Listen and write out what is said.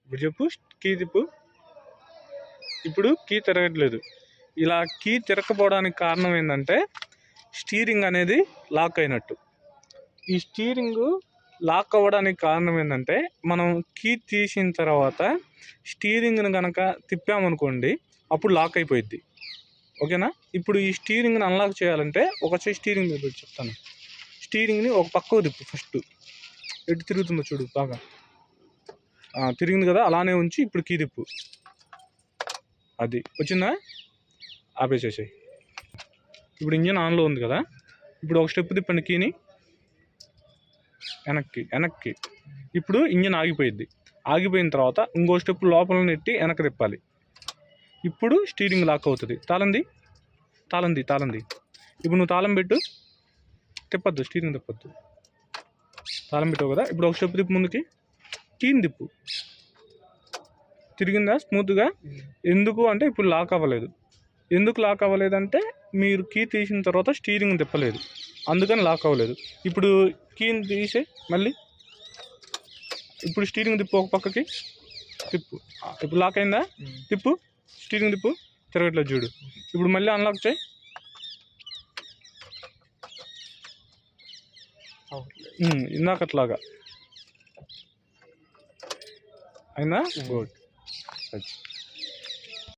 ఇప్పుడు చెప్పు, కీ తిప్పు. ఇప్పుడు కీ తిరగట్లేదు. ఇలా కీ తిరగకపోవడానికి కారణం ఏంటంటే స్టీరింగ్ అనేది లాక్ అయినట్టు. ఈ స్టీరింగ్ లాక్ అవ్వడానికి కారణం ఏంటంటే మనం కీ తీసిన తర్వాత స్టీరింగ్ని కనుక తిప్పామనుకోండి అప్పుడు లాక్ అయిపోయిద్ది. ఓకేనా? ఇప్పుడు ఈ స్టీరింగ్ని అన్లాక్ చేయాలంటే ఒకసారి స్టీరింగ్ మీద చెప్తాను. స్టీరింగ్ని ఒక పక్కకు తిప్పు. ఫస్ట్ ఎటు తిరుగుతుందో చూడు బాగా. తిరిగింది కదా, అలానే ఉంచి ఇప్పుడు కీ తిప్పు. అది వచ్చిందా? ఆపేసేసాయి. ఇప్పుడు ఇంజన్ ఆన్లో ఉంది కదా. ఇప్పుడు ఒక స్టెప్ తిప్పండి కీని వెనక్కి. ఇప్పుడు ఇంజన్ ఆగిపోయిద్ది. ఆగిపోయిన తర్వాత ఇంకో స్టెప్ లోపల నెట్టి వెనక్కి తిప్పాలి. ఇప్పుడు స్టీరింగ్ లాక్ అవుతుంది. తాళంది. ఇప్పుడు నువ్వు తాళం పెట్టు. తిప్పద్దు, స్టీరింగ్ తిప్పద్దు. తాళం పెట్టావు కదా. ఇప్పుడు ఒక స్టెప్ తిప్పు ముందుకి. కీని తిప్పు. తిరిగిందా స్మూత్గా? ఎందుకు అంటే ఇప్పుడు లాక్ అవ్వలేదు. ఎందుకు లాక్ అవ్వలేదంటే మీరు కీ తీసిన తర్వాత స్టీరింగ్ తిప్పలేదు, అందుకని లాక్ అవ్వలేదు. ఇప్పుడు కీని తీసే మళ్ళీ. ఇప్పుడు స్టీరింగ్ తిప్పు, ఒక పక్కకి తిప్పు. ఇప్పుడు లాక్ అయిందా? తిప్పు, స్టీరింగ్ తిప్పు. తిరగట్లేదు చూడు. ఇప్పుడు మళ్ళీ అన్లాక్ చేయి. ఇందాకట్లాగా అయిందా? గుడ్.